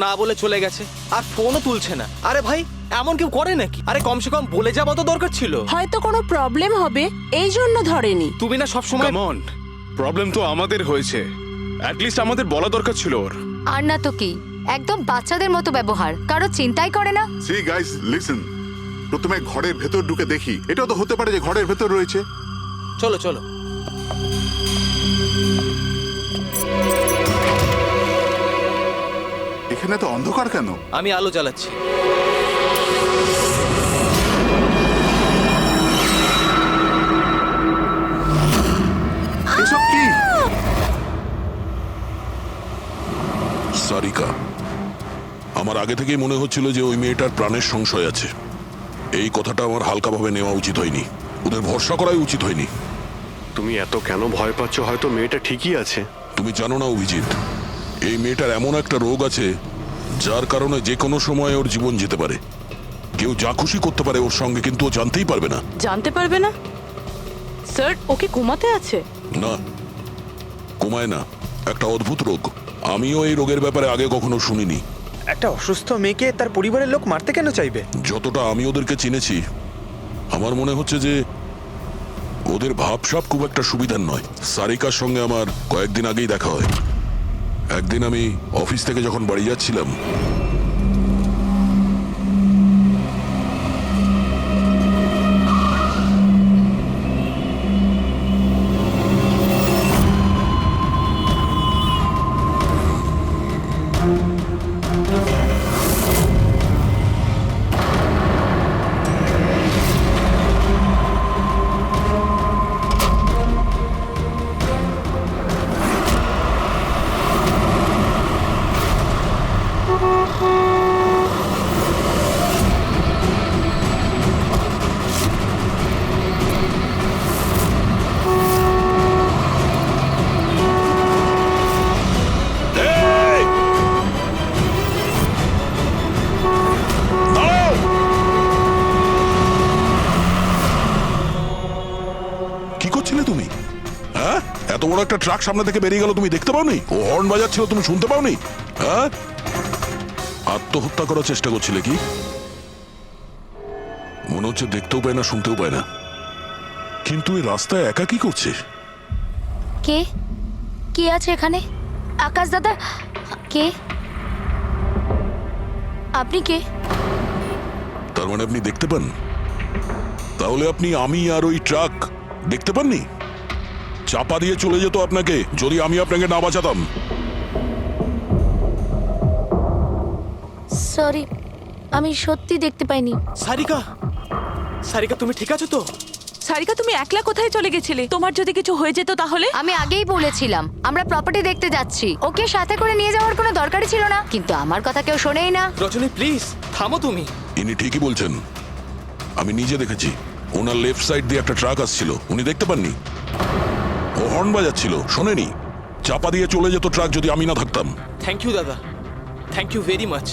না বলে চলে গেছে, আর ফোনও তুলছে না। আরে ভাই, এমন কেউ করে নাকি? আরে কমসে কম বলে যাওয়া তো দরকার ছিল। হয়তো কোনো প্রবলেম হবে এই জন্য ধরেনি। তুমি না সব সময় কাম অন, প্রবলেম তো আমাদের হয়েছে, অ্যাট লিস্ট আমাদের বলা দরকার ছিল ওর। আর না তো কি, একদম বাচ্চাদের মতো ব্যবহার, কারো চিন্তাই করে না। সি গাইস লিসেন, প্রথমে ঘরের ভেতর ঢুকে দেখি। এটাও তো হতে পারে যে ঘরের ভেতর রয়েছে। চলো চলো। এখানে তো অন্ধকার কেন? আমি আলো জ্বালাচ্ছি। এসব কি? সারিকা, আমার আগে থেকেই মনে হচ্ছিল যে ওই মেয়েটার প্রাণের সংশয় আছে। এই কথাটা আমার হালকাভাবে নেওয়া উচিত হয়নি, ওদের ভরসা করাই উচিত হয়নি। তুমি এত কেন ভয় পাচ্ছ? হয়তো মেয়েটা ঠিকই আছে। তুমি জানো না অভিজিৎ, এই মেয়েটার এমন একটা রোগ আছে যার কারণে যে কোনো সময় ওর জীবন যেতে পারে। কেউ যা খুশি করতে পারে ওর সঙ্গে, কিন্তু ও জানতেই পারবে না। জানতে পারবে না? স্যার, ওকে ঘুমাতে আছে? না, কমায় না, একটা অদ্ভুত রোগ। আমিও এই রোগের ব্যাপারে আগে কখনো শুনিনি। একটা অসুস্থ মেয়েকে তার পরিবারের লোক মারতে কেন চাইবে? যতটা আমি ওদেরকে চিনেছি, আমার মনে হচ্ছে যে ওদের ভাবসাব খুব একটা সুবিধার নয়। সারিকার সঙ্গে আমার কয়েকদিন আগেই দেখা হয়। একদিন আমি অফিস থেকে যখন বাড়ি যাচ্ছিলাম, কি করছিলে তুমি? হ্যাঁ, এত বড় একটা ট্রাক সামনে থেকে বেরিয়ে গেল, তুমি দেখতে পাওনি? ও হর্ন বাজাচ্ছিল, তুমি শুনতে পাওনি? হ্যাঁ, আত্মহত্যা করার চেষ্টা করছিলে কি? মনে হচ্ছে দেখতেও পায় না, শুনতেও পায় না। কিন্তু এই রাস্তায় একা কি করছে? কে কে আছে এখানে? আকাশ দাদা, কে আপনি? কে? তার মানে আপনি দেখতে পান? তাহলে আপনি আমি আর ওই ট্রাক দেখতে পাননি? চাপা দিয়ে চলে যেত আপনাকে যদি আমি আপনাকে না বাঁচাতাম। সরি, আমি সত্যি দেখতে পাইনি। সারিকা, সারিকা তুমি ঠিক আছো তো? সারিকা, তুমি একলা কোথায় চলে গেছিলে? তোমার যদি কিছু হয়ে যেত তাহলে? আমি আগেই বলেছিলাম আমরা প্রপার্টি দেখতে যাচ্ছি, ওকে সাথে করে নিয়ে যাওয়ার কোনো দরকারই ছিল না, কিন্তু আমার কথা কেউ শোনেই না। রজনী প্লিজ থামো তুমি। ইনি ঠিকই বলছেন, আমি নিজে দেখেছি। ওনার লেফট সাইড দিয়ে একটা ট্রাক আসছিল, উনি দেখতে পাননি। ও হর্ন বাজাচ্ছিল, শোনেনি। চাপা দিয়ে চলে যেত ট্রাক যদি আমি না থাকতাম। থ্যাংক ইউ দাদা, থ্যাংক ইউ ভেরি মাচ।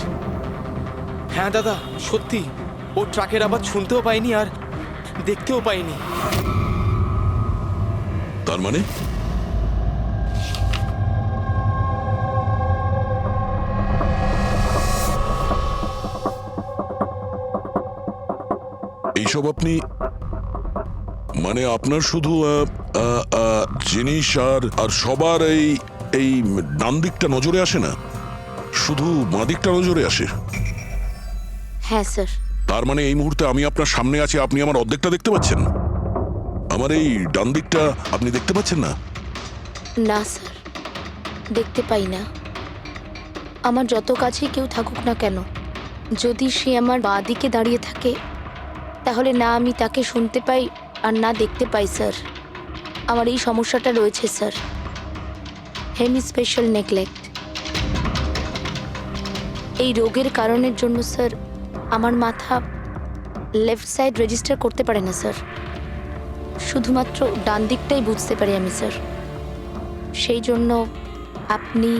হ্যাঁ দাদা, সত্যি ও ট্রাকের আবার শুনতেও পাইনি আর দেখতেও পাইনি। তার মানে এইসব আপনি, মানে আপনার শুধু জিনিস আর সবার এই এই ডান দিকটা নজরে আসে না, শুধু বাঁ দিকটা নজরে আসে? হ্যাঁ স্যার। তার মানে এই মুহূর্তে আমি আপনার সামনে আছি, আপনি আমার অর্ধেকটা দেখতে পাচ্ছেন, আমার এই ডান দিকটা আপনি দেখতে পাচ্ছেন না? না স্যার, দেখতে পাই না। আমার যত কাছে কেউ থাকুক না কেন, যদি সে আমার বাঁ দিকে দাঁড়িয়ে থাকে তাহলে না আমি তাকে শুনতে পাই আর না দেখতে পাই স্যার। আমার এই সমস্যাটা রয়েছে স্যার, হেমি স্পেশাল নেগলেক্ট। এই রোগের কারণের জন্য স্যার আমার মাথা লেফট সাইড রেজিস্টার করতে পারে না স্যার, শুধুমাত্র ডান দিকটাই বুঝতে পারি আমি স্যার। সেই জন্য আপনি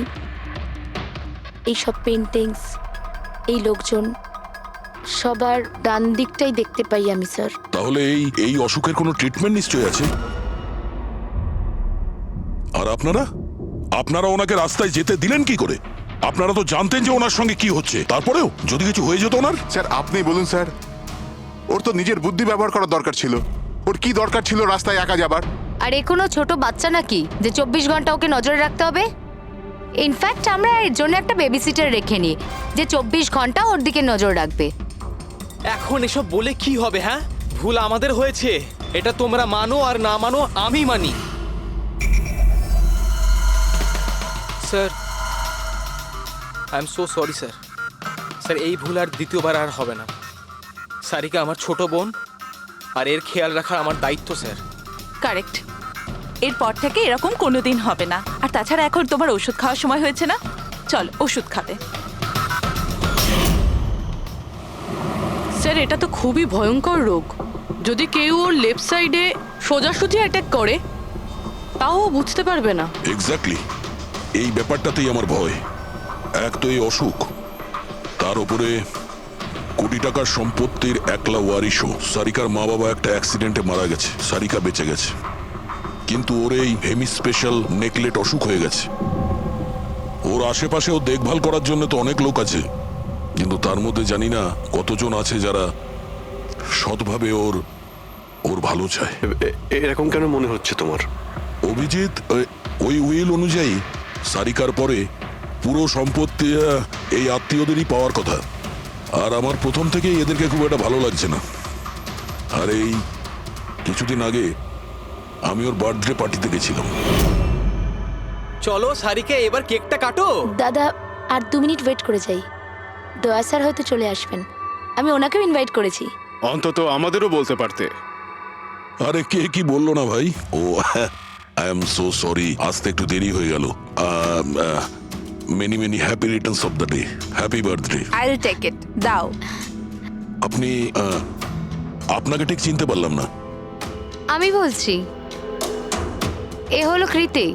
এইসব পেন্টিংস, এই লোকজন, সবার ডান দিকটাই দেখতে পাই আমি স্যার। তাহলে এই এই অসুখের কোনো ট্রিটমেন্ট নিশ্চয়ই আছে। আর আপনারা আপনারা ওনাকে রাস্তায় যেতে দিলেন কি করে? আপনারা তো জানতেন যে ওনার সঙ্গে কি হচ্ছে, তারপরেও যদি কিছু হয়ে যেত ওনার। স্যার আপনি বলুন স্যার, ওর তো নিজের বুদ্ধি ব্যবহার করার দরকার ছিল। ওর কি দরকার ছিল রাস্তায় একা যাবার? আর এ কোনো ছোট বাচ্চা নাকি যে 24 ঘন্টা ওকে নজরে রাখতে হবে? ইনফ্যাক্ট আমরা এর জন্য একটা বেবি সিটার রেখে নিই যে 24 ঘন্টা ওর দিকে নজর রাখবে। এখন এসব বলে কি হবে? হ্যাঁ, ভুল আমাদের হয়েছে, এটা তোমরা মানো আর না মানো আমি মানি। Sir, I am so sorry sir. Sir, এই ভুল আর দ্বিতীয়বার আর হবে না। সারিকা আমার ছোট বোন, আর এর খেয়াল রাখা আমার দায়িত্ব স্যার। কারেক্ট। এরপর থেকে এরকম কোনোদিন হবে না। আর তাছাড়া এখন তোমার ওষুধ খাওয়ার সময় হয়েছে না, চল ওষুধ খাবে। স্যার এটা তো খুবই ভয়ঙ্কর রোগ। যদি কেউ ওর লেফট সাইডে সোজাসুজি অ্যাটাক করে তাও ও বুঝতে পারবে না। এক্স্যাক্টলি, এই ব্যাপারটাতেই আমার ভয়। এক তো এই অসুখ, তার উপরে কোটি টাকার সম্পত্তির একলা ওয়ারিশও। সারিকার মা বাবা একটা অ্যাক্সিডেন্টে মারা গেছে, সারিকা বেঁচে গেছে, কিন্তু ওর এই হেমি স্পেশাল নেকলেট অসুখ হয়ে গেছে। ওর আশেপাশেও দেখভাল করার জন্য তো অনেক লোক আছে, কিন্তু তার মধ্যে জানি না কতজন আছে যারা সৎভাবে ওর ভালো চায়। এরকম কেন মনে হচ্ছে তোমার? অভিজিৎ, ওই উইল অনুযায়ী সারিকার পরে পুরো সম্পত্তি এই আত্মীয়দেরই পাওয়ার কথা। আর আমার প্রথম থেকেই এদেরকে খুব একটা ভালো লাগছে না। আর এই কিছুদিন আগে আমি ওর বার্থডে পার্টিতে গেছিলাম। চলো সারিকা, এবার কেকটা কাটো। দাদা আর 2 মিনিট ওয়েট করে যাই, দয়া স্যার হয়তো চলে আসবেন। আমি ওনাকেও ইনভাইট করেছি। অন্তত আমাদেরও বলতে পারতে। আরে কে কি বললো না ভাই? Oh I am so sorry, আসতে একটু দেরি হয়ে গেল। Many many happy returns of the day, happy birthday. I will take it, দাও। আপনি আপনাকে ঠিক চিনতে পারলাম না। আমি বলছি, এ হলো কৃতি।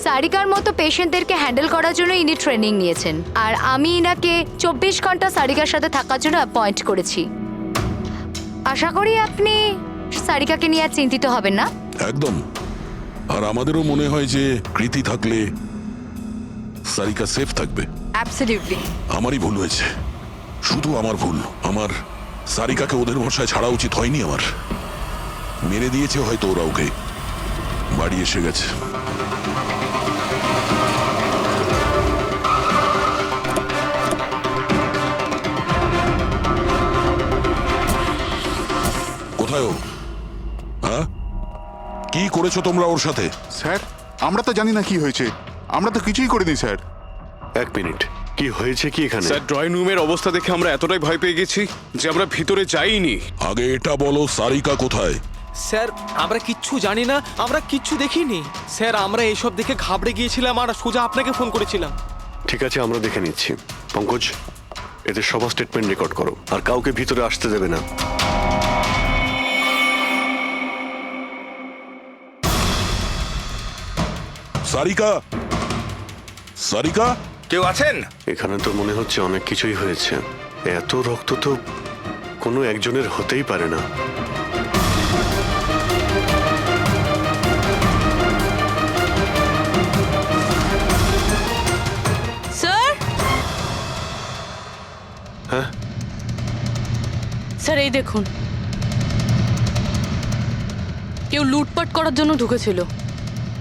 সারিকার মতো পেশেন্টদেরকে হ্যান্ডেল করার জন্য ইনি ট্রেনিং নিয়েছেন, আর আমি ইনাকে 24 ঘন্টা সারিকার সাথে থাকার জন্য অ্যাপয়েন্ট করেছি। আশা করি আপনি সারিকাকে নিয়ে আর চিন্তিত হবেন না। একদম। আর আমাদেরও মনে হয় যে কৃতি থাকলে সারিকা সেফ থাকবে। অ্যাবসলিউটলি। আমারই ভুল হয়েছে, শুধু আমার ভুল। আমার সারিকাকে ওদের ভরসায় ছাড়া উচিত হয়নি। আমার মেরে দিয়েছে হয়তো ওরা ওকে। বাড়ি এসে গেছে। কোথায় ও? হ্যাঁ, কি করেছো তোমরা ওর সাথে? স্যার আমরা তো জানি না কি হয়েছে, আমরা তো কিছুই করিনি স্যার। এক মিনিট, কি হয়েছে কি এখানে? স্যার, ড্রয়িং রুমের অবস্থা দেখে আমরা এতটাই ভয় পেয়ে গেছি যে আমরা ভিতরে যাইনি। আগে এটা বলো, সারিকা কোথায়? স্যার, আমরা কিচ্ছু জানি না, আমরা কিচ্ছু দেখিনি স্যার। আমরা এইসব দেখে ঘাবড়ে গিয়েছিলাম আর সোজা আপনাকে ফোন করেছিলাম। ঠিক আছে, আমরা দেখে নিচ্ছি। পঙ্কজ, এদের সবার স্টেটমেন্ট রেকর্ড করো, আর কাউকে ভিতরে আসতে দেবে না। সারিকা, সারিকা, কেউ আছেন? এখানে তো মনে হচ্ছে অনেক কিছুই হয়েছে। এত রক্ত তো কোনো একজনের হতেই পারে না। স্যার, হ্যাঁ, স্যার এই দেখুন, কেউ লুটপাট করার জন্য ঢুকেছিল,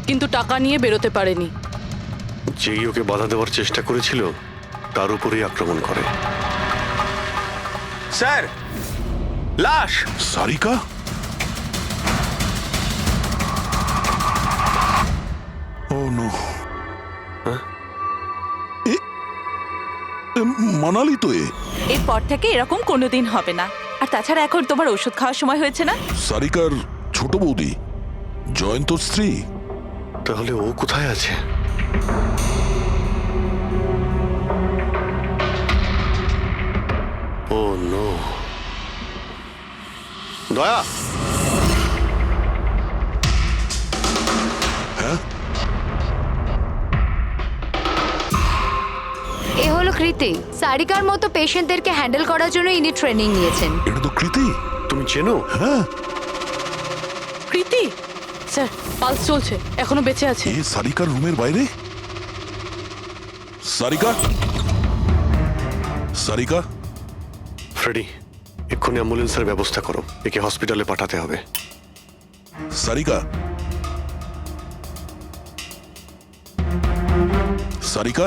কিন্তু টাকা নিয়ে বেরোতে পারেনি। যেই ওকে বাধা দেওয়ার চেষ্টা করেছিল তার উপরেই আক্রমণ করে। স্যার, লাশ। সারিকা? ও নো। মানালি তো এ। এরপর থেকে এরকম কোনোদিন হবে না। আর তাছাড়া এখন তোমার ওষুধ খাওয়ার সময় হয়েছে না। সারিকার ছোট বৌদি, জয়ন্তর স্ত্রী। তাহলে ও কোথায় আছে? ও নো। দয়া, এ হলো কৃতি। সারিকার মতো পেশেন্টদেরকে হ্যান্ডেল করার জন্য ইনি ট্রেনিং নিয়েছেন। এটা তো কৃতি। তুমি চেনো? হ্যাঁ, কৃতি স্যার, পালস চলছে, এখনো বেঁচে আছে। এ সারিকার রুমের বাইরে। সারিকা, সারিকা, ফ্রেডি, এক্ষুনি অ্যাম্বুলেন্সের ব্যবস্থা করো, একে হসপিটালে পাঠাতে হবে। সারিকা, সারিকা,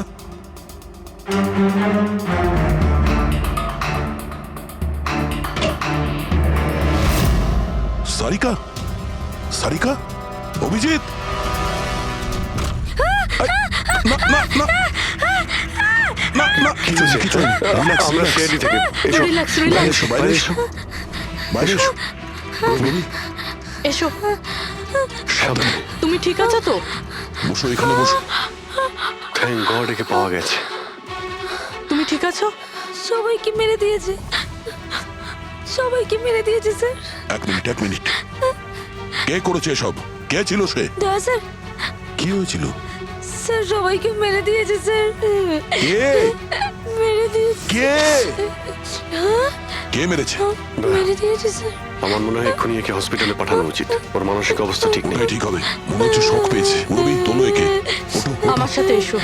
সারিকা, সারিকা, অভিজিৎ, না না না না না, কিছু নেই, কিছু নেই। Relax, আমরা relax. সিআইডি থেকে এসো, রিল্যাক্স বাইরে রিল্যাক্স এসো, বাইরে এসো, বাইরে এসো। রবি, এসো। সাবধানে। তুমি ঠিক আছো তো? বসো, এখানে বসো। থ্যাংক গড একে পাওয়া গেছে। তুমি ঠিক আছো? সবাইকে মেরে দিয়েছে, সবাইকে মেরে দিয়েছে স্যার। এক মিনিট, এক মিনিট। কে করেছে এসব? কে ছিল সে? দয়া স্যার, কি হয়েছিল? স্যার সবাইকে মেরে দিয়েছে স্যার, কে? মেরে দিয়েছে, কে? কে মেরেছে? মেরে দিয়েছে স্যার। আমার মনে হয় এক্ষুনি একে হসপিটালে পাঠানো উচিত, ওর মানসিক অবস্থা ঠিক নেই। হ্যাঁ, ঠিক হবে। মনে হচ্ছে শক পেয়েছে। রবি, তোলো একে। ওঠো, ওঠো। আমার সাথে এসো।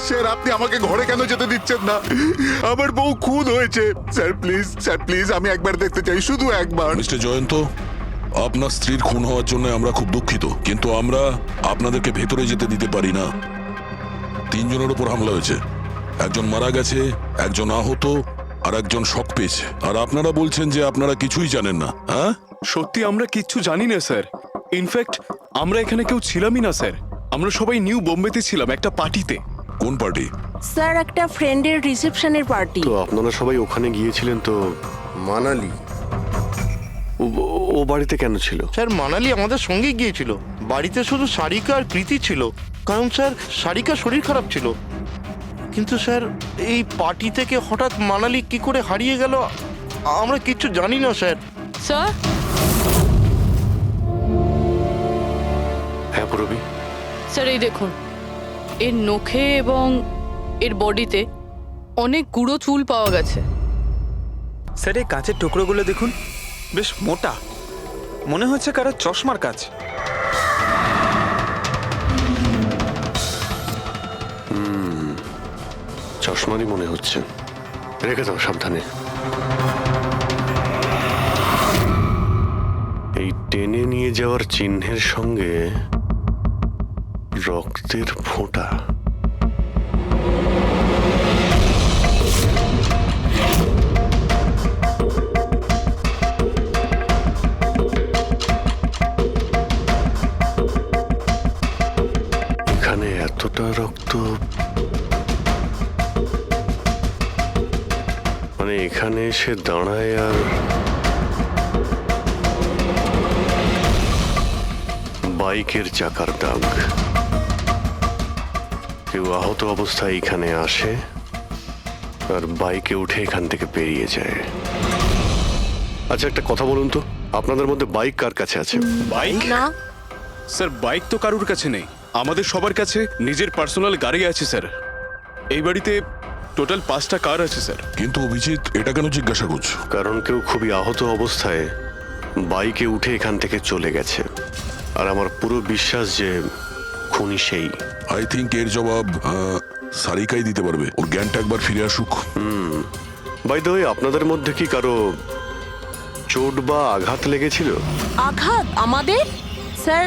স্যার আপনি আমাকে ঘরে কেন যেতে দিচ্ছেন না? আমার বউ খুন হয়েছে। স্যার প্লিজ, স্যার প্লিজ, আমি একবার দেখতে চাই, শুধু একবার। মিস্টার জয়ন্ত, আপনার স্ত্রীর খুন হওয়ার জন্য আমরা খুব দুঃখিত, কিন্তু আমরা আপনাদেরকে ভেতরে যেতে দিতে পারি না। 3 জনের উপর হামলা হয়েছে, একজন মারা গেছে, একজন আহত, আর একজন শক পেয়েছে। আর আপনারা বলছেন যে আপনারা কিছুই জানেন না। হ্যাঁ, সত্যি আমরা কিচ্ছু জানি না স্যার। ইনফ্যাক্ট আমরা এখানে কেউ ছিলামই না স্যার। আমরা সবাই নিউ বোম্বেতে ছিলাম একটা পার্টিতে। কোন পার্টি? স্যার একটা ফ্রেন্ডের রিসেপশনের পার্টি। তো আপনারা সবাই ওখানে গিয়েছিলেন তো? মানালি। ও বাড়িতে কেন ছিল? স্যার মানালি আমাদের সঙ্গে গিয়েছিল, বাড়িতে শুধু সারিকা আর কৃতি ছিল, কারণ স্যার সারিকার শরীর খারাপ ছিল। কিন্তু স্যার এই পার্টি থেকে হঠাৎ মানালি কি করে হারিয়ে গেল আমরা কিচ্ছু জানি না স্যার। স্যার, হ্যাঁ পূরবী, স্যার এই দেখুন, এর নখে এবং এর বডিতে অনেক গুঁড়ো চুল পাওয়া গেছে। স্যার এই কাঁচের টুকরোগুলো দেখুন, বেশ মোটা, মনে হচ্ছে কারো চশমার কাজ। চশমারই মনে হচ্ছে। রেখে দাও সাবধানে। এই টেনে নিয়ে যাওয়ার চিহ্নের সঙ্গে রক্তের ফোঁটা। এখানে এতটা রক্ত, মানে এখানে এসে দাঁড়ায় আর বাইকের চাকার দাগ। কেউ আহত অবস্থায় এখানে আসে আর বাইকে উঠে এখান থেকে বেরিয়ে যায়। আচ্ছা একটা কথা বলুন তো, আপনাদের মধ্যে বাইক কার কাছে আছে? বাইক? না স্যার বাইক তো কারুর কাছে নেই, আমাদের সবার কাছে নিজের পার্সোনাল গাড়ি আছে স্যার। এই বাড়িতে টোটাল 5টা কার আছে স্যার। কিন্তু অভিজিৎ, এটা কেন জিজ্ঞাসা করছো? কারণ কেউ খুবই আহত অবস্থায় বাইকে উঠে এখান থেকে চলে গেছে, আর আমার পুরো বিশ্বাস যে খুনি সেই। আই থিঙ্ক এর জবাব সারিকাই দিতে পারবে। ওর জ্ঞানটা একবার ফিরে আসুক। বাই দ্য ওয়ে, আপনাদের মধ্যে কি কারো চোট বা আঘাত লেগেছিল? আঘাত আমাদের? স্যার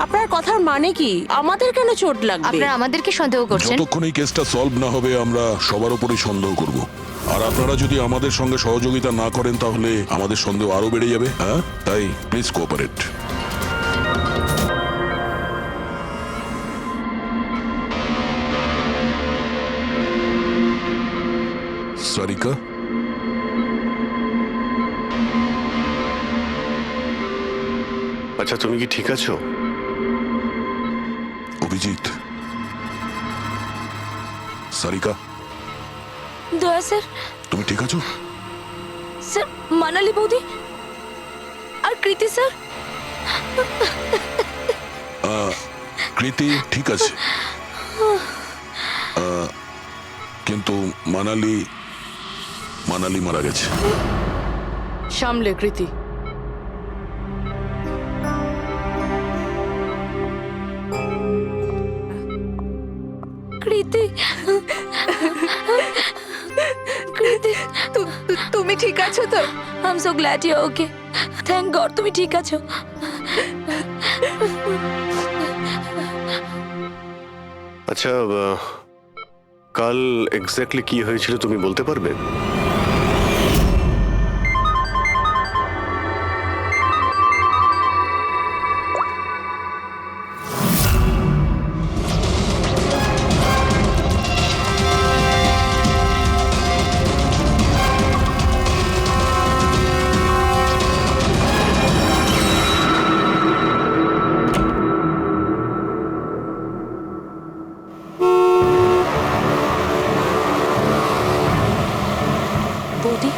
আপনার কথার মানে কি? আমাদের কেন চোট লাগবে? আপনারা আমাদেরকে সন্দেহ করছেন? যতক্ষণ এই কেসটা সলভ না হবে আমরা সবার উপরেই সন্দেহ করব। আর আপনারা যদি আমাদের সঙ্গে সহযোগিতা না করেন তাহলে আমাদের সন্দেহ আরো বেড়ে যাবে। হ্যাঁ, তাই প্লিজ কোঅপারেট। সারিকা, আচ্ছা তুমি কি ঠিক আছো? অভিজিৎ, সারিকা, দয়া স্যার, তুমি ঠিক আছো? স্যার মানালি বৌদি আর কৃতি স্যার। কৃতি ঠিক আছে, কিন্তু মানালি মারা গেছে। সামলে কৃতি। কৃতি, কৃতি, তুমি ঠিক আছো তো? I am so glad you okay. Thank God তুমি ঠিক আছো। আচ্ছা, কাল এক্স্যাক্টলি কি হয়েছিল তুমি বলতে পারবে? বৌদি,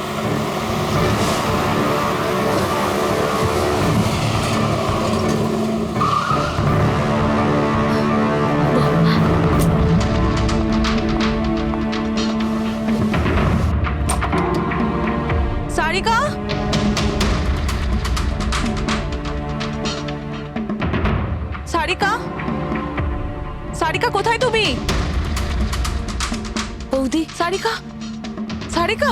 সারিকা, সারিকা, সারিকা কোথায় তুমি? বৌদি, সারিকা, সারিকা,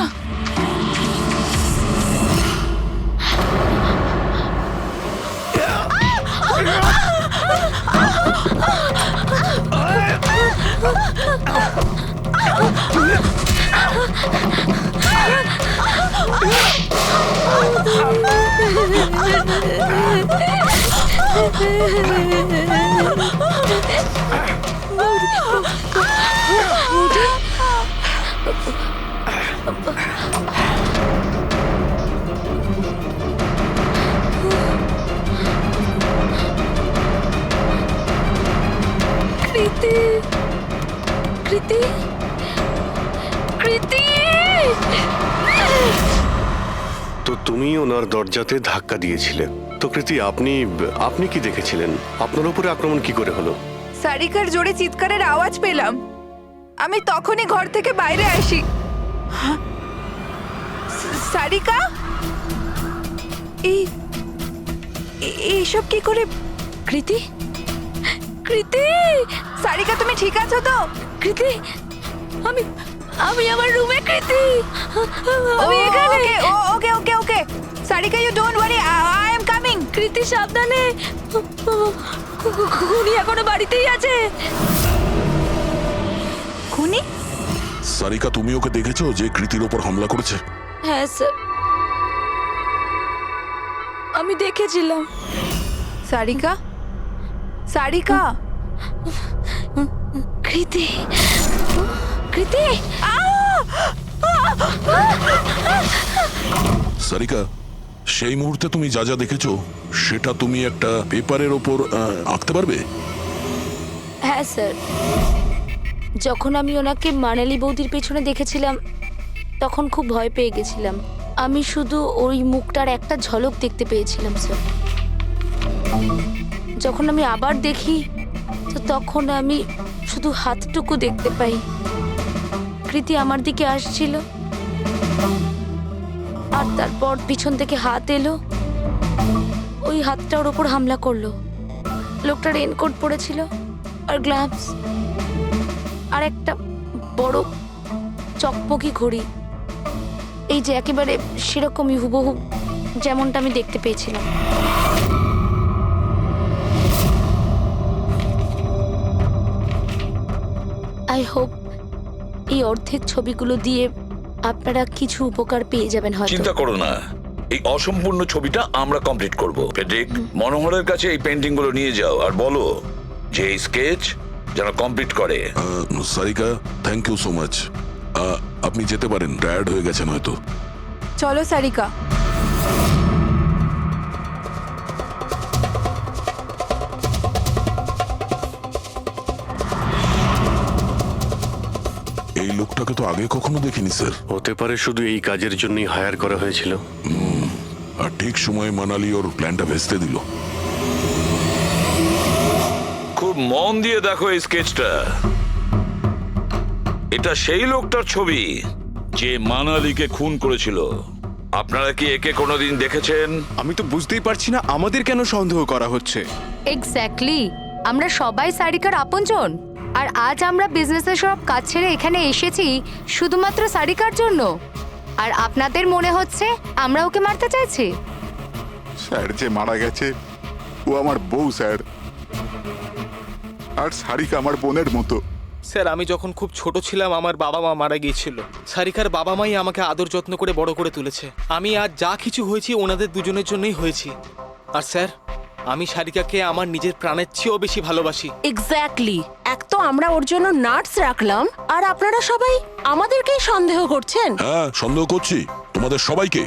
কৃতি, কৃতি, কৃতি। তো তুমি ওনার দরজাতে ধাক্কা দিয়েছিলে। তো কৃতি, আপনি কি দেখেছিলেন? আপনার উপরে আক্রমণ কি করে হলো? সারিকার জোরে চিৎকারের আওয়াজ পেলাম, আমি তখনই ঘর থেকে বাইরে আসি। সারিকা, এইসব কি করে? কৃতি, কৃতি, সারিকা তুমি ঠিক আছো তো? কৃতি, আমি আমার রুমে। কৃতি, আমি এখানে। Okay okay okay Sarika, you don't worry, I am coming. Kriti সাবধানে, খুনি এখনো বাড়িতেই আছে। খুনি? সারিকা, তুমি ওকে দেখেছো যে কৃতির ওপর হামলা করেছে? হ্যাঁ স্যার, আমি দেখেছিলাম। সারিকা, সারিকা, কৃতি, কৃতি, সারিকা, সেই মুহূর্তে তুমি যা যা দেখেছো সেটা তুমি একটা পেপারের ওপর আঁকতে পারবে? হ্যাঁ স্যার, যখন আমি ওনাকে মানালি বৌদির পেছনে দেখেছিলাম তখন খুব ভয় পেয়ে গেছিলাম। আমি শুধু ওই মুখটার একটা ঝলক দেখতে পেয়েছিলাম স্যার। যখন আমি আবার দেখি তো তখন আমি শুধু হাতটুকু দেখতে পাই। কৃতি আমার দিকে আসছিল আর তারপর পিছন থেকে হাত এলো, ওই হাতটা ওর ওপর হামলা করলো। লোকটা রেনকোট পরেছিল আর গ্লাভস আর একটা বড় চকমকি ঘড়ি, এই যে একেবারে সেরকমই হুবহু যেমনটা আমি দেখতে পেয়েছিলাম। আই হোপ এই অর্ধেক ছবিগুলো দিয়ে আপনারা কিছু উপকার পেয়ে যাবেন হয়তো। চিন্তা করো না, এই অসম্পূর্ণ ছবিটা আমরা কমপ্লিট করব। ফেডরিক, মনোহরের কাছে এই পেন্টিং গুলো নিয়ে যাও আর বলো যে এই স্কেচ যেন কমপ্লিট করে। Sarika, thank you so much. আপনি যেতে পারেন, টায়ার্ড হয়ে গেছেন হয়তো। চলো সারিকা। এই লোকটাকে তো আগে কখনো দেখিনি স্যার। হতে পারে শুধু এই কাজের জন্যই হায়ার করা হয়েছিল। আর ঠিক সময়ে মানালি ওর প্ল্যানটা ভেস্তে দিল। খুব খুব মন দিয়ে দেখো এই স্কেচটা। এটা সেই লোকটার ছবি যে মানালিকে খুন করেছিল। আপনারা কি একে কোনোদিন দেখেছেন? আমি তো বুঝতেই পারছি না আমাদের কেন সন্দেহ করা হচ্ছে। এক্স্যাক্টলি, আমরা সবাই সারিকার আপনজন, আর আজ আমরা বিজনেসের সব কাজ ছেড়ে এখানে এসেছি শুধুমাত্র সারিকার জন্য। আর আপনাদের মনে হচ্ছে আমরা ওকে মারতে চাইছি? স্যার যে মারা গেছে ও আমার বউ স্যার, আর সারিকা আমার বোনের মতো। স্যার আমি যখন খুব ছোট ছিলাম আমার বাবা মা মারা গিয়েছিল। সারিকার বাবা মাই আমাকে আদর যত্ন করে বড় করে তুলেছে। আমি আজ যা কিছু হয়েছি ওনাদের দুজনের জন্যই হয়েছি। আর স্যার আমি সারিকাকে আমার নিজের প্রাণের চেয়েও বেশি ভালোবাসি। এক্স্যাক্টলি, এক তো আমরা ওর জন্য নার্স রাখলাম, আর আপনারা সবাই আমাদেরকেই সন্দেহ করছেন। হ্যাঁ, সন্দেহ করছি তোমাদের সবাইকে।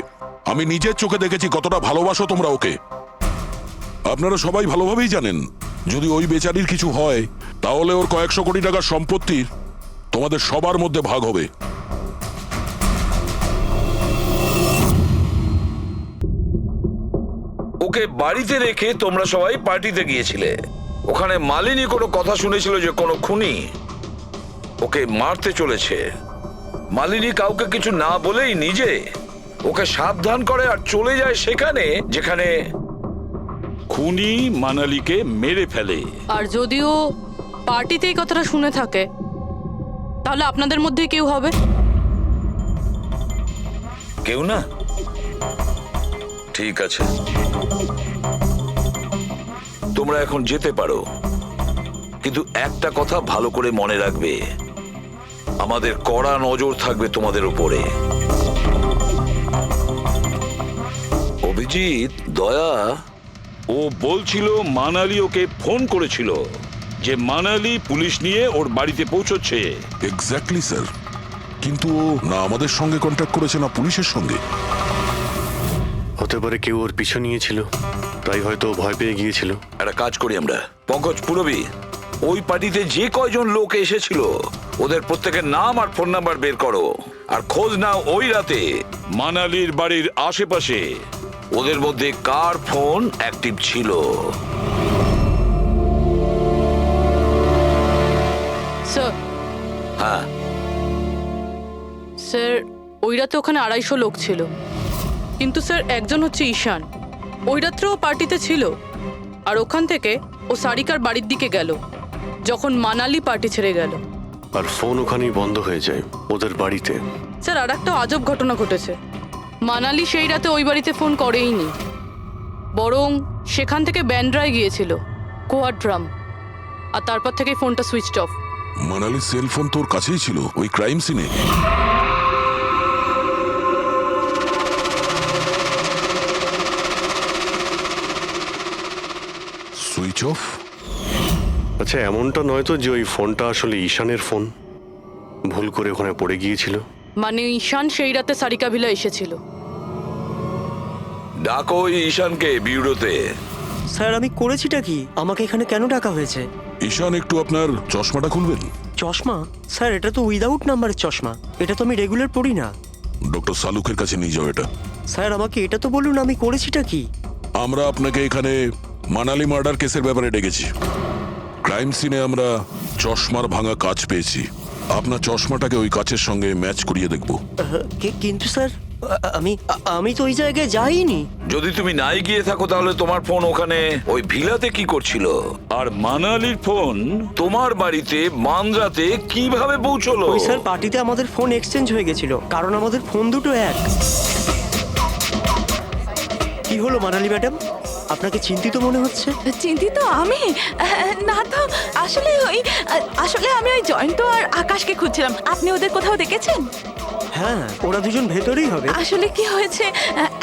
আমি নিজের চোখে দেখেছি কতটা ভালোবাসো তোমরা ওকে। আপনারা সবাই ভালোভাবেই জানেন যদি ওই বেচারির কিছু হয় তাহলে ওর কয়েকশো কোটি টাকার সম্পত্তির তোমাদের সবার মধ্যে ভাগ হবে। ওকে বাড়িতে রেখে তোমরা সবাই পার্টিতে গিয়েছিলে। ওখানে মালিনী কোনো কথা শুনেছিল যে কোনো খুনি ওকে মারতে চলেছে। মালিনী কাউকে কিছু না বলেই নিজে ওকে সাবধান করে আর চলে যায় সেখানে যেখানে খুনি মানালিকে মেরে ফেলে। আর যদিও পার্টিতে এই কথাটা শুনে থাকে তাহলে আপনাদের মধ্যে কেউ হবে? কেউ না? ঠিক আছে, তোমরা এখন যেতে পারো, কিন্তু একটা কথা ভালো করে মনে রাখবে, আমাদের কড়া নজর থাকবে তোমাদের উপরে। অভিজিৎ, দয়া ও বলছিল মানালি ওকে ফোন করেছিল যে মানালি পুলিশ নিয়ে ওর বাড়িতে পৌঁছচ্ছে। এক্স্যাক্টলি স্যার, কিন্তু ও না আমাদের সঙ্গে কন্ট্যাক্ট করেছে না পুলিশের সঙ্গে। হতে পারে কেউ ওর পিছু নিয়েছিল, তাই হয়তো ভয় পেয়ে গিয়েছিল। একটা কাজ করি আমরা, পঙ্কজ পুরবী, ওই পার্টিতে যে কয়জন লোক এসেছিল ওদের প্রত্যেকের নাম আর ফোন নাম্বার বের করো, আর খোঁজ নাও ওই রাতে মানালির বাড়ির আশেপাশে ওদের মধ্যে কার ফোন অ্যাক্টিভ ছিল। স্যার, হ্যাঁ স্যার ওই রাতে ওখানে 250 লোক ছিল, কিন্তু স্যার একজন হচ্ছে ঈশান। ওই রাত্রেও পার্টিতে ছিল, আর ওখান থেকে ও সারিকার বাড়ির দিকে গেল যখন মানালি পার্টি ছেড়ে গেল। আর ফোন ওখানেই বন্ধ হয়ে যায় ওদের বাড়িতে। স্যার আর একটা আজব ঘটনা ঘটেছে। মানালি সেই রাতে ওই বাড়িতে ফোন করেইনি, বরং সেখান থেকে ব্যান্ড্রায় গিয়েছিল কোয়াড্রাম, আর তারপর থেকে ফোনটা সুইচড অফ। মানালির সেল ফোন তোর কাছেই ছিল ওই ক্রাইম সিনে। Switch off? আচ্ছা, এমনটা নয় তো যে ওই ফোনটা আসলে ঈশানের ফোন, ভুল করে ওখানে পড়ে গিয়েছিল? মানে ঈশান সেই রাতে সারিকা ভিলা এসেছিল। ডাকো ঈশানকে বিউরোতে। স্যার আমি করেছিটা কি? আমাকে এখানে কেন ডাকা হয়েছে? ঈশান, একটু আপনার চশমাটা খুলবেন? চশমা? স্যার এটা তো উইদাউট নাম্বারের চশমা, এটা তো আমি রেগুলার পড়ি না। ডক্টর সালুকের কাছে নিয়ে যাও এটা। স্যার আমাকে এটা তো বলুন আমি করেছিটা কি? আমরা আপনাকে এখানে মানালি মার্ডার কেসের ব্যাপারে ডেকেছি। ক্রাইম সিনে আমরা চশমার ভাঙা কাঁচ পেয়েছি। আপনার চশমাটাকে ওই কাচের সঙ্গে ম্যাচ করিয়ে দেখব। কিন্তু স্যার আমি তো ওই জায়গায় যাইনি। যদি তুমি নাই গিয়ে থাকো তাহলে তোমার ফোন ওখানে ওই ভিলাতে কি করছিল? আর মানালির ফোন তোমার বাড়িতে মানরাতে কিভাবে পৌঁছলো? ওই স্যার পার্টিতে আমাদের ফোন এক্সচেঞ্জ হয়ে গেছিল, কারণ আমাদের ফোন দুটো এক। কি হলো মানালি ম্যাডাম, আপনাকে চিন্তিত মনে হচ্ছে? চিন্তিত আমি? না তো, আসলে আমি ওই জয়ন্ত আর আকাশকে খুঁজছিলাম। আপনি ওদের কোথাও দেখেছেন? হ্যাঁ, ওরা দুজন ভেতরেই হবে। আসলে কি হয়েছে,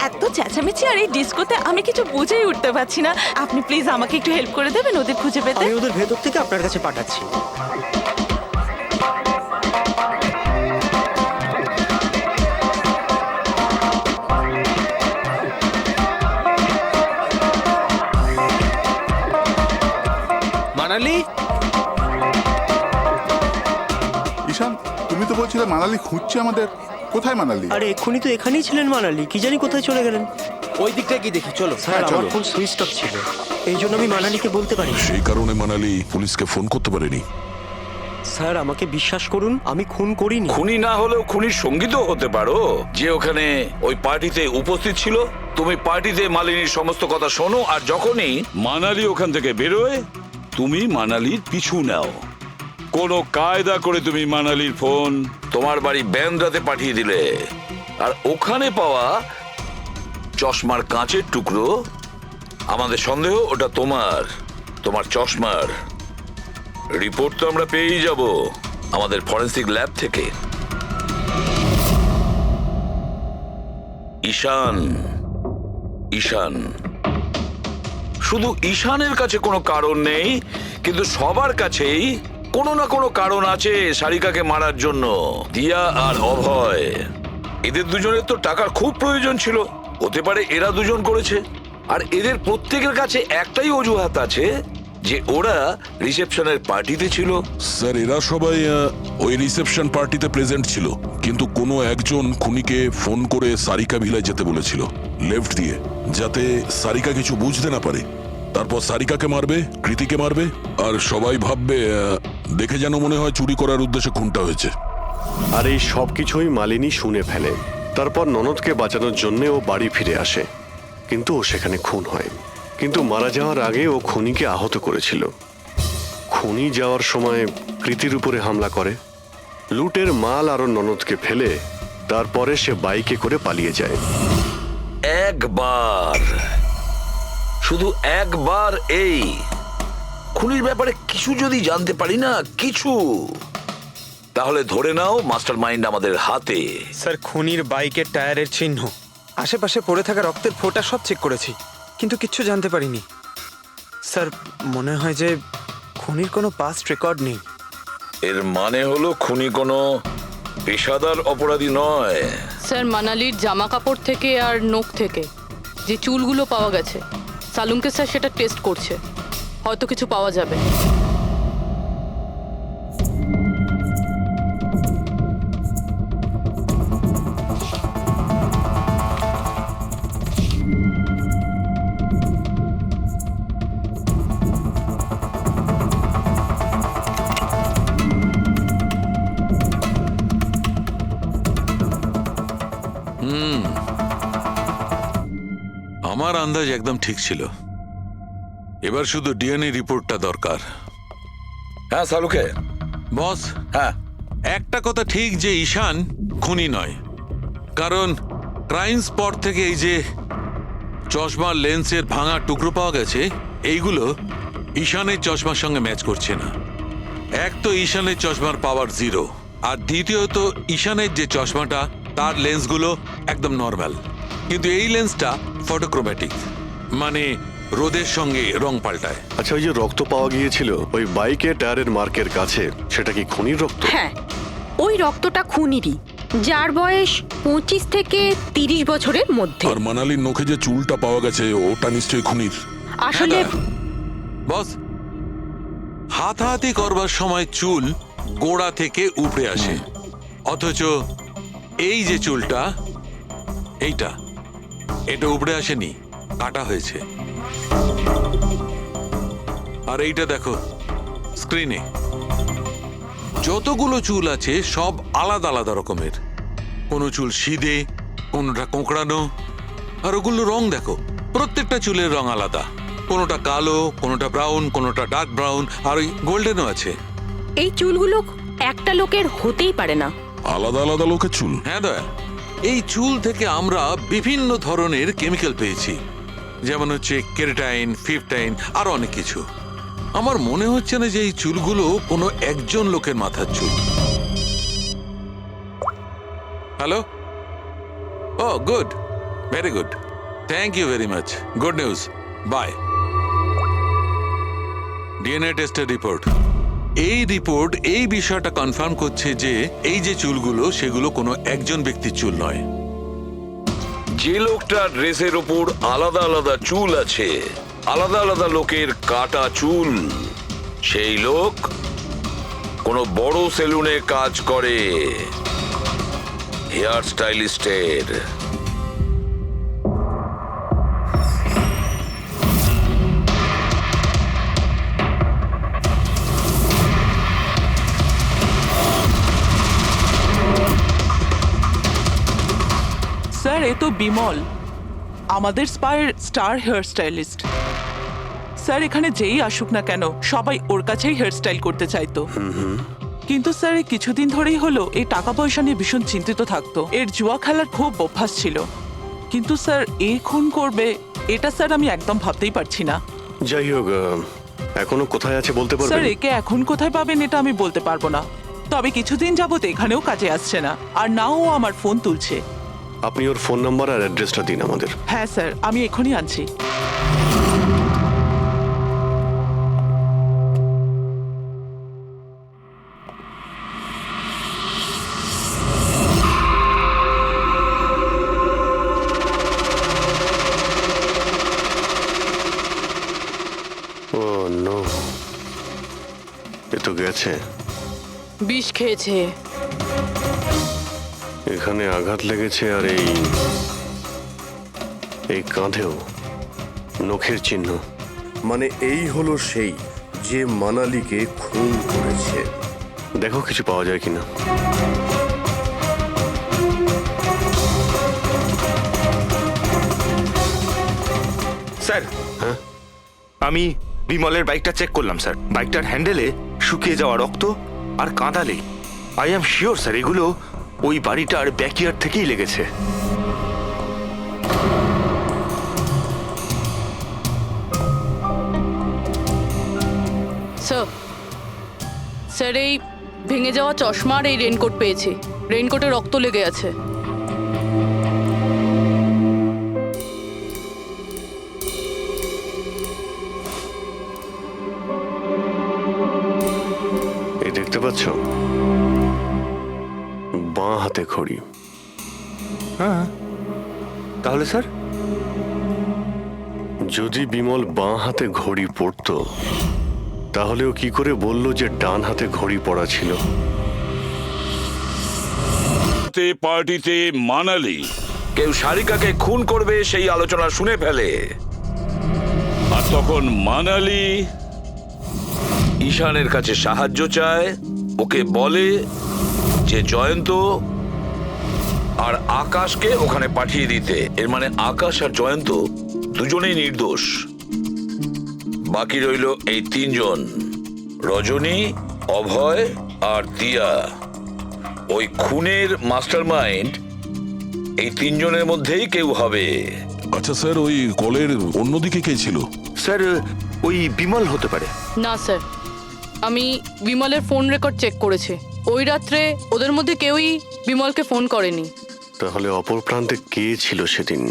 এত চেঁচামেচি আর এই ডিস্কোতে আমি কিছু বুঝেই উঠতে পারছি না। আপনি প্লিজ আমাকে একটু হেল্প করে দেবেন ওদের খুঁজে পেতে? আমি ওদের ভেতর থেকে আপনার কাছে পাঠাচ্ছি। মানালি? ঈশান, তুমি তো বলছিলে মানালি খুঁজছে আমাদের। কোথায় মানালি? আরে এক্ষুনি তো এখানেই ছিলেন মানালি, কি জানি কোথায় চলে গেলেন। ওই দিকটা কি দেখি, চলো। স্যার আমার ফোন সুইচ অফ ছিল। এই জন্য আমি মানালিকে বলতে পারি। সেই কারণে মানালি পুলিশকে ফোন করতে পারেনি। স্যার আমাকে বিশ্বাস করুন, আমি খুন করিনি। খুনি না হলেও খুনির সঙ্গী তো হতে পারো, যে ওখানে ওই পার্টিতে উপস্থিত ছিল। তুমি পার্টিতে মালিনীর সমস্ত কথা শোনো, আর যখনই মানালি ওখান থেকে বেরোয় তুমি মানালির পিছু নাও। কোনো কায়দা করে তুমি মানালির ফোন তোমার বাড়ি ব্যান্দ্রাতে পাঠিয়ে দিলে, আর ওখানে পাওয়া চশমার কাঁচের টুকরো, আমাদের সন্দেহ ওটা তোমার চশমার। রিপোর্ট তো আমরা পেয়েই যাব আমাদের ফরেন্সিক ল্যাব থেকে। ঈশান শুধু ঈশানের কাছে কোনো কারণ নেই, কিন্তু সবার কাছেই কোনো না কোনো কারণ আছে সারিকাকে মারার জন্য। দিয়া আর অভয়, এদের দুজনের তো টাকার খুব প্রয়োজন ছিল, হতে পারে এরা দুজন করেছে। আর এদের প্রত্যেকের কাছে একটাই অজুহাত আছে যে ওরা রিসেপশনের পার্টিতে ছিল। স্যার এরা সবাই ওই রিসেপশন পার্টিতে প্রেজেন্ট ছিল, কিন্তু কোনো একজন খুনিকে ফোন করে সারিকা ভিলায় যেতে বলেছিল লেফট দিয়ে, যাতে সারিকা কিছু বুঝতে না পারে। তারপর সারিকাকে মারবে, কৃতিকে মারবে, আর সবাই ভাববে দেখে যেন মনে হয় চুরি করার উদ্দেশ্যে খুনটা হয়েছে। আর এই সব কিছুই মালিনী শুনে ফেলে। তারপর ননদকে বাঁচানোর জন্য ও বাড়ি ফিরে আসে, কিন্তু ও সেখানে খুন হয়। কিন্তু মারা যাওয়ার আগে ও খুনিকে আহত করেছিল। খুনি যাওয়ার সময় কৃতির উপরে হামলা করে, লুটের মাল আর ননদকে ফেলে তারপরে সে বাইকে করে পালিয়ে যায়। শুধু একবার এই খুনির ব্যাপারে কিছু যদি জানতে পারি না, কিছু, তাহলে ধরে নাও মাস্টার মাইন্ড আমাদের হাতে। স্যার খুনির বাইকের টায়ারের চিহ্ন, আশেপাশে পড়ে থাকা রক্তের ফোঁটা সব চেক করেছি, কিন্তু কিচ্ছু জানতে পারিনি। স্যার মনে হয় যে খুনির কোনো পাস্ট রেকর্ড নেই। এর মানে হলো খুনি কোনো পেশাদার অপরাধী নয়। স্যার মানালির জামা কাপড় থেকে আর নখ থেকে যে চুলগুলো পাওয়া গেছে, সালুমকে স্যার সেটা টেস্ট করছে, হয়তো কিছু পাওয়া যাবে। আমার আন্দাজ একদম ঠিক ছিল, এবার শুধু ডিএনএ রিপোর্টটা দরকার। হ্যাঁ সালুকে বস, হ্যাঁ একটা কথা ঠিক যে ঈশান খুনি নয়, কারণ ক্রাইম স্পট থেকে এই যে চশমার লেন্সের ভাঙা টুকরো পাওয়া গেছে, এইগুলো ঈশানের চশমার সঙ্গে ম্যাচ করছে না। এক তো ঈশানের চশমার পাওয়ার 0, আর দ্বিতীয়ত ঈশানের যে চশমাটা তার লেন্সগুলো একদম নর্মাল, কিন্তু এই লেন্সটা ফটোক্রোম্যাটিক, মানে রোদের সঙ্গে রং পাল্টায়। আচ্ছা, ওই যে রক্ত পাওয়া গিয়েছিল ওই বাইকে টায়ারের মার্কের কাছে, সেটা কি খুনির রক্ত? হ্যাঁ, ওই রক্তটা খুনিরই, যার বয়স 25 থেকে 30 বছরের মধ্যে। আর মানালির নখে যে চুলটা পাওয়া গেছে ওটা নিশ্চয়ই খুনির। আসলে বস, হাতাহাতি করবার সময় চুল গোড়া থেকে উপড়ে আসে, অথচ এই যে চুলটা, এটা উপড়ে আসেনি, কাটা হয়েছে। আর এইটা দেখো স্ক্রিনে, যতগুলো চুল আছে সব আলাদা আলাদা রকমের, কোনো চুল সিধে, কোনোটা কোঁকড়ানো, আর ওগুলো রং দেখো, প্রত্যেকটা চুলের রং আলাদা, কোনোটা কালো, কোনোটা ব্রাউন, কোনোটা ডার্ক ব্রাউন, আর ওই গোল্ডেনও আছে। এই চুলগুলো একটা লোকের হতেই পারে না। আলাদা আলাদা লোকের চুল? হ্যাঁ দয়া, এই চুল থেকে আমরা বিভিন্ন ধরনের কেমিক্যাল পেয়েছি, যেমন হচ্ছে কেরাটিন, ফিফটাইন, আর অনেক কিছু। আমার মনে হচ্ছে না যে এই চুলগুলো কোনো একজন লোকের মাথার চুল। Hello, oh good, very good, thank you very much, good news, bye. DNA টেস্টের রিপোর্ট, এই রিপোর্ট এই বিষয়টা কনফার্ম করছে যে এই যে চুলগুলো সেগুলো কোনো একজন ব্যক্তির চুল নয়। যে লোকটার ড্রেসের ওপর আলাদা আলাদা চুল আছে, আলাদা আলাদা লোকের কাটা চুল, সেই লোক কোনো বড় সেলুনে কাজ করে, হেয়ার স্টাইলিস্টের। স্যার এ তো বিমল, আমাদের স্পায়ের স্টার হেয়ার স্টাইলিস্ট। স্যার এখানে যেই আসুক না কেন সবাই ওর কাছেই হেয়ার স্টাইল করতে চাইতো। কিন্তু স্যার এই কিছুদিন ধরেই হলো এই টাকা পয়সা নিয়ে ভীষণ চিন্তিত থাকতো। এর জুয়া খেলার খুব অভ্যাস ছিল। কিন্তু স্যার এই খুন করবে এটা স্যার আমি একদম ভাবতেই পারছি না। যাই হোক, এখনো কোথায় আছে বলতে স্যার পারবেন? একে এখন কোথায় পাবেন এটা আমি বলতে পারবো না, তবে কিছুদিন যাবত এখানেও কাজে আসছে না, আর না ও আমার ফোন তুলছে। আপনি ওর ফোন নাম্বার আর অ্যাড্রেসটা দিন আমাদের। হ্যাঁ স্যার, আমি এখনই আনছি। ও নো, এ তো গেছে। বিষ খেয়েছে। এখানে আঘাত লেগেছে আর এই কাঁধেও নখের চিহ্ন। মানে এই হলো সেই যে মানালিকে খুন করেছে। দেখো কিছু পাওয়া যায় কিনা। স্যার, হ্যাঁ, আমি বিমলের বাইকটা চেক করলাম স্যার। বাইকটার হ্যান্ডেলে শুকিয়ে যাওয়া রক্ত আর কাঁদালে আই অ্যাম শিওর স্যার এগুলো ওই বাড়িটার ব্যাকইয়ার্ড থেকেই লেগেছে। স্যার, স্যার এই ভেঙে যাওয়া চশমা আর এই রেনকোট পেয়েছি। রেনকোটে রক্ত লেগে আছে। এই দেখতে পাচ্ছ, বাঁ হাতে ঘড়ি। হ্যাঁ, তাহলে স্যার যদি বিমল বাঁ হাতে ঘড়ি পরতো তাহলে ও কি করে বলল যে ডান হাতে ঘড়ি পরা ছিল? পার্টিতে মানালি কেউ সারিকাকে খুন করবে সেই আলোচনা শুনে ফেলে, আর তখন মানালি ঈশানের কাছে সাহায্য চায়। ওকে বলে যে জয়ন্ত আর আকাশকে ওখানে পাঠিয়ে দিতে। এর মানে আকাশ আর জয়ন্ত দুজনেই নির্দোষ। বাকি রইল এই তিনজন, রজনী, অভয় আর দিয়া। ওই খুনের মাস্টারমাইন্ড এই তিনজনের মধ্যেই কেউ হবে। আচ্ছা স্যার, ওই কলের অন্যদিকে কে ছিল? স্যার ওই বিমল হতে পারে। না স্যার, আমি বিমলের ফোন রেকর্ড চেক করেছি। ওই রাত্রে ওদের মধ্যে কেউই বিমলকে ফোন করেনি। তাহলে অপর প্রান্তে কে ছিল সেদিন?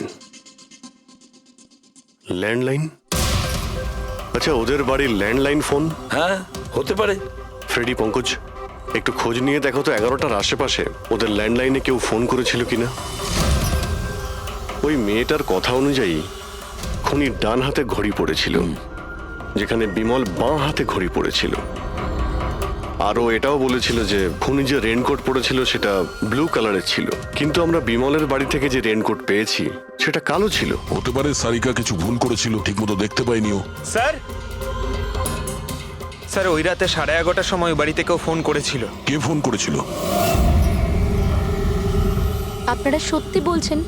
ল্যান্ডলাইন? আচ্ছা, ওদের বাড়ির ল্যান্ডলাইন ফোন? হ্যাঁ, হতে পারে। ফ্রেডি, পঙ্কজ, একটু খোঁজ নিয়ে দেখো তো 11টার আশেপাশে ওদের ল্যান্ডলাইনে কেউ ফোন করেছিল কিনা। ওই মেয়েটার কথা অনুযায়ী খুনি ডান হাতে ঘড়ি পড়েছিল, যেখানে বিমল বাঁ হাতে ঘড়ি পড়েছিল। আরও এটাও বলেছিল যে খুনি যে রেনকোট পরেছিল সেটা ব্লু কালারের ছিল, কিন্তু আমরা বিমলের বাড়ি থেকে যে রেনকোট পেয়েছি সেটা কালো ছিল। হতে পারে সারিকা কিছু ভুল করেছিল, ঠিকমতো দেখতে পাইনি ও। স্যার, স্যার ওই রাতে 11:30টার সময় বাড়িতে কেউ ফোন করেছিল। কে ফোন করেছিল? আপনারা সত্যি বলছেন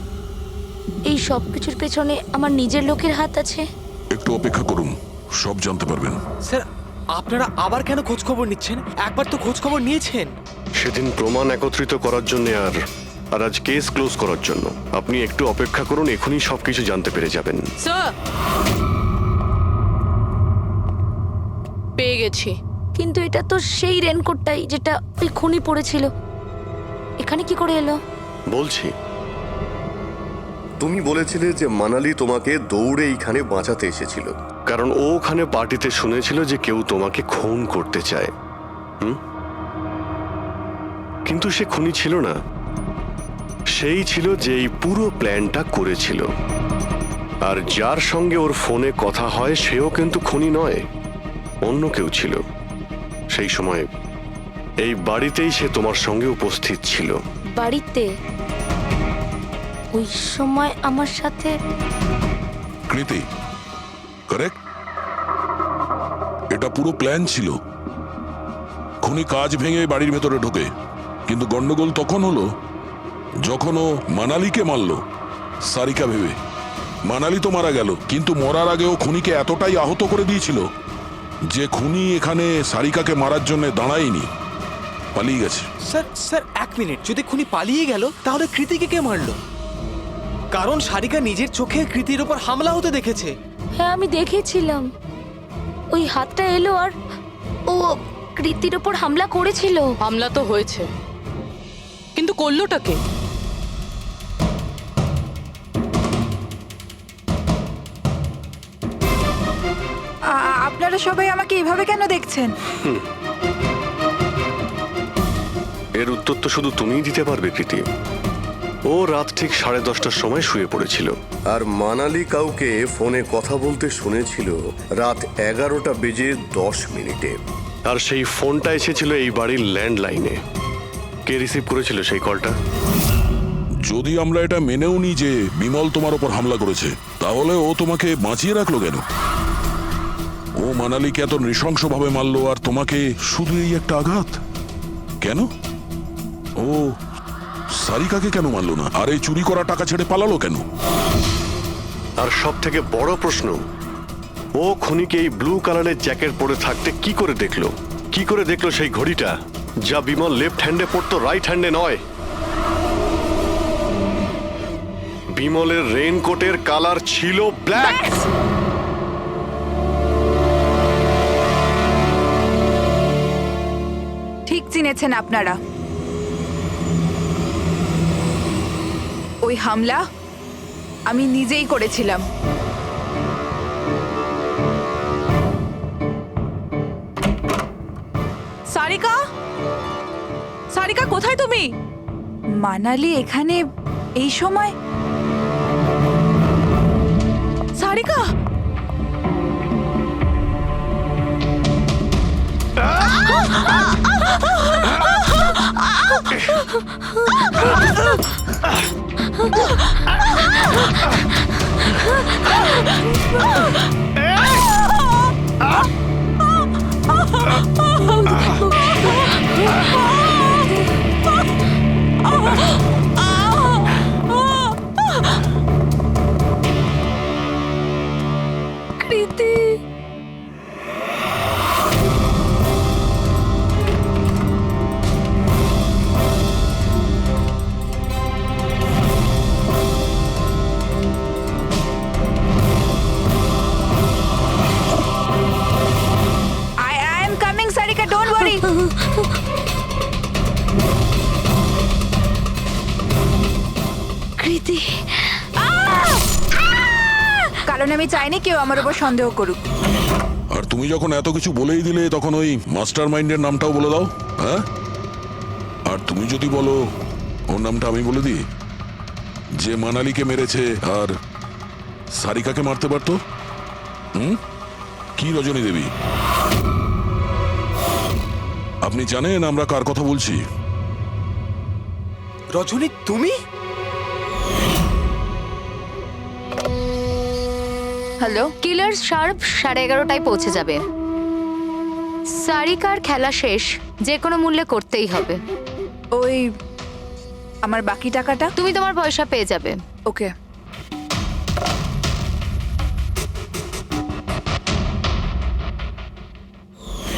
এই সব কিছুর পেছনে আমার নিজের লোকের হাত আছে? একটু অপেক্ষা করুন, সব জানতে পারবেন। স্যার, আপনারা আবার কেন খোঁজ খবর নিচ্ছেন? একবার তো খোঁজ খবর নিয়েছেন। সেদিন প্রমাণ একত্রিত করার জন্য আর আজ কেস ক্লোজ করার জন্য। আপনি একটু অপেক্ষা করুন, এখনই সবকিছু জানতে পেরে যাবেন। স্যার, পেয়ে গেছি। কিন্তু এটা তো সেই রেনকোটটাই যেটা ওই খুনি পড়েছিল। এখানে কি করে এলো? বলছি, তুমি বলেছিলে যে মানালি তোমাকে দৌড়ে এইখানে বাঁচাতে এসেছিল, কারণ ও ওখানে পার্টিতে শুনেছিল যে কেউ তোমাকে খুন করতে চায়। কিন্তু সে খুনি ছিল না, সেই ছিল যে এই পুরো প্ল্যানটা করেছিল। আর যার সঙ্গে ওর ফোনে কথা হয় সেও কিন্তু খুনি নয়, অন্য কেউ ছিল। সেই সময় এই বাড়িতেই সে তোমার সঙ্গে উপস্থিত ছিল। বাড়িতে? ওই সময় আমার সাথে কৃতি, কারেক্ট? এটা পুরো প্ল্যান ছিল। খুনি কাজ ভেঙে বাড়ির ভেতরে ঢোকে, কিন্তু গন্ডগোল তখন হলো যখন ও মানালিকে মারলো সারিকা ভেবে। মানালি তো মারা গেল, কিন্তু মরার আগে ও খুনিকে এতটাই আহত করে দিয়েছিল যে খুনি এখানে সারিকাকে মারার জন্য দাঁড়ায়নি, পালিয়ে গেছে। স্যার স্যার এক মিনিট, যদি খুনি পালিয়ে গেল তাহলে কৃতিকে কে মারলো? কারণ সারিকা নিজের চোখে কৃতির ওপর হামলা হতে দেখেছে। হ্যাঁ আমি দেখেছিলাম, ওই হাতটা এলো আর ও কৃতির ওপর হামলা করেছিল। হামলা তো হয়েছে, কিন্তু করলোটা কে? আপনারা সবাই আমাকে এভাবে কেন দেখছেন? এর উত্তর তো শুধু তুমিই দিতে পারবে কৃতি। ও রাত ঠিক 10:30টার সময় শুয়ে পড়েছিল। আর মানালি কাউকে ফোনে কথা বলতে শুনেছিল রাত 11:10 আর সেই ফোনটা এসেছিল এই বাড়ির ল্যান্ডলাইনে। কে রিসিভ করেছিল সেই কলটা? যদি আমরা এটা মেনেও নিই যে বিমল তোমার ওপর হামলা করেছে, তাহলে ও তোমাকে বাঁচিয়ে রাখলো কেন? ও মানালিকে এত নৃশংসভাবে মারলো, আর তোমাকে শুধু এই একটা আঘাত কেন? ও সারিকাকে কেন মারলো না? আর এই চুরি করা টাকা ছেড়ে পালালো কেন? আর সব থেকে বড় প্রশ্ন, ও খুনিকে এই ব্লু কালারের জ্যাকেট পরে থাকতে কি করে দেখলো? কি করে দেখলো সেই ঘড়িটা, যা বিমল লেফট হ্যান্ডে পড়তো, রাইট হ্যান্ডে নয়? বিমলের রেইনকোটের কালার ছিল ব্ল্যাক। ঠিক চিনেছেন আপনারা। ওই হামলা আমি নিজেই করেছিলাম। সারিকা, সারিকা কোথায় তুমি? মানালি এখানে এই সময়? সারিকা, কৃতি, I am coming, Sarika, don't worry. কৃতি, কারণ আমি চাইনি কেউ আমার উপর সন্দেহ করুক। আর তুমি যখন এত কিছু বলেই দিলে, তখন ওই মাস্টার মাইন্ডের নামটাও বলে দাও। হ্যাঁ, আর তুমি যদি বলো ওর নামটা আমি বলে দিই, যে মানালিকে মেরেছে আর সারিকাকে মারতে পারতো। কি রজনী দেবী, আপনি জানেন আমরা কার কথা বলছি? রজনী তুমি? হ্যালো, কিলার শার্প 11:30টায় পৌঁছে যাবে। সারিকার খেলা শেষ, যে কোনো মূল্যে করতেই হবে। ওই আমার বাকি টাকাটা? তুমি তোমার পয়সা পেয়ে যাবে। ওকে।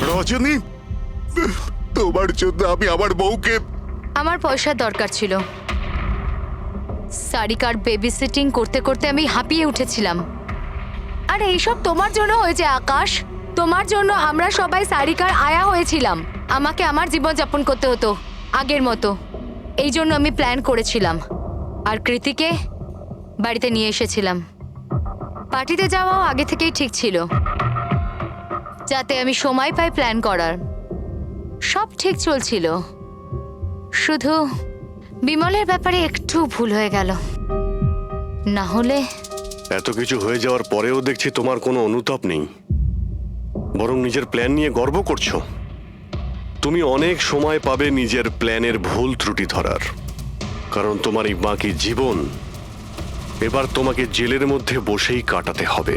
রজনী, তোমার জন্য আমি আমার বউকে। আমার পয়সার দরকার ছিল। সারিকার বেবি সিটিং করতে করতে আমি হাঁপিয়ে উঠেছিলাম। আর এইসব তোমার জন্য হয়েছে আকাশ। তোমার জন্য আমরা সবাই সারিকার আয়া হয়েছিলাম। আমাকে আমার জীবন যাপন করতে হতো আগের মতো। এই জন্য আমি প্ল্যান করেছিলাম, আর কৃতিকে বাড়িতে নিয়ে এসেছিলাম। পার্টিতে যাওয়াও আগে থেকেই ঠিক ছিল, যাতে আমি সময় পাই প্ল্যান করার। সব ঠিক চলছিল, শুধু বিমলের ব্যাপারে একটু ভুল হয়ে গেল। না হলে এত কিছু হয়ে যাওয়ার পরেও দেখছি তোমার কোনো অনুতাপ নেই, বরং নিজের প্ল্যান নিয়ে গর্ব করছো। তুমি অনেক সময় পাবে নিজের প্ল্যানের ভুল ত্রুটি ধরার, কারণ তোমার এই বাকি জীবন এবার তোমাকে জেলের মধ্যে বসেই কাটাতে হবে।